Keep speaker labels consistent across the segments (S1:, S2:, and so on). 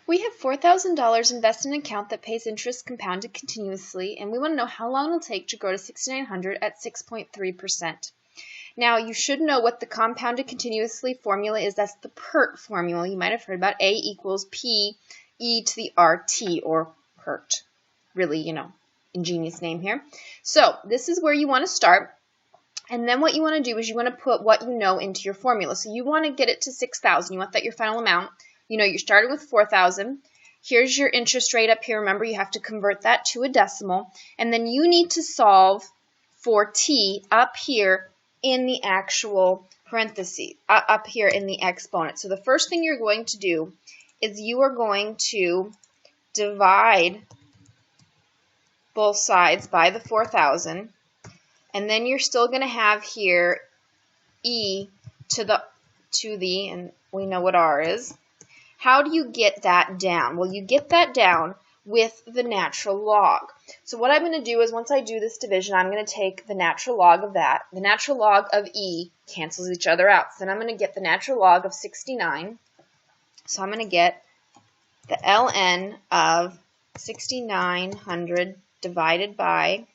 S1: We have $4,000 invested in an account that pays interest compounded continuously, and we want to know how long it'll take to grow to 6,900 at 6.3%. Now, you should know what the compounded continuously formula is. That's the PERT formula. You might have heard about A equals P e to the RT, or PERT. Really, ingenious name here. So, this is where you want to start. And then what you want to do is you want to put what you know into your formula. So you want to get it to 6,000. You want that your final amount. You're starting with 4,000. Here's your interest rate up here. Remember, you have to convert that to a decimal. And then you need to solve for t up here in the actual parentheses, up here in the exponent. So the first thing you're going to do is you are going to divide both sides by the 4,000. And then you're still going to have here e to the, and we know what r is. How do you get that down? Well, you get that down with the natural log. So what I'm going to do is once I do this division, I'm going to take the natural log of that. The natural log of e cancels each other out. So then I'm going to get the natural log of 69. So I'm going to get the ln of 6,900 divided by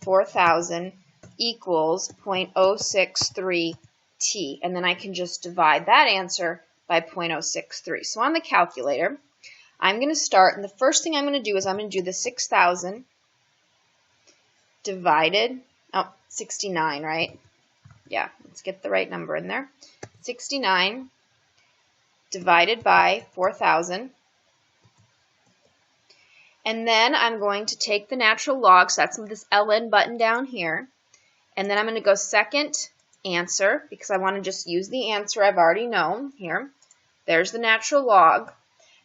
S1: 4,000 equals 0.063 t. And then I can just divide that answer by 0.063. So on the calculator, I'm going to start, and the first thing I'm going to do is I'm going to do the 6,000 divided, 69, right? Yeah, let's get the right number in there. 69 divided by 4,000. And then I'm going to take the natural log, so that's this ln button down here. And then I'm going to go second answer, because I want to just use the answer I've already known here. There's the natural log.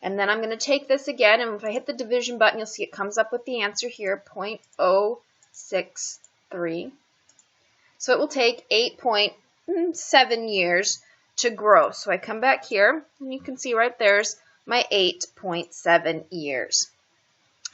S1: And then I'm going to take this again, and if I hit the division button, you'll see it comes up with the answer here, 0.063. So it will take 8.7 years to grow. So I come back here, and you can see right there's my 8.7 years.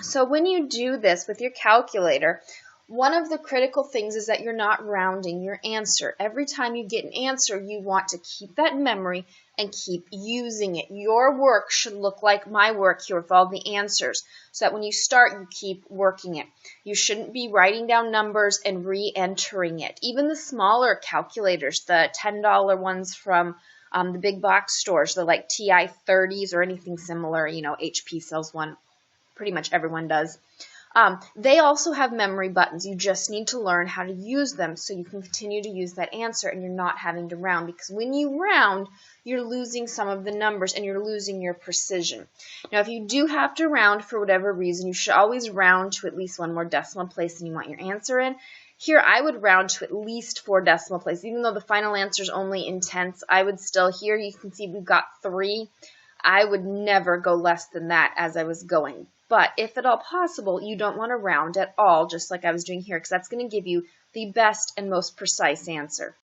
S1: So when you do this with your calculator, one of the critical things is that you're not rounding your answer. Every time you get an answer, you want to keep that in memory and keep using it. Your work should look like my work here with all the answers, so that when you start, you keep working it. You shouldn't be writing down numbers and re-entering it. Even the smaller calculators, the $10 ones from the big box stores, the like TI-30s or anything similar, HP sells one. Pretty much everyone does. They also have memory buttons. You just need to learn how to use them so you can continue to use that answer and you're not having to round, because when you round, you're losing some of the numbers and you're losing your precision. Now, if you do have to round for whatever reason, you should always round to at least one more decimal place than you want your answer in. Here, I would round to at least 4 decimal places. Even though the final answer is only in tenths, I would still, here you can see we've got 3. I would never go less than that as I was going. But if at all possible, you don't want to round at all, just like I was doing here, because that's going to give you the best and most precise answer.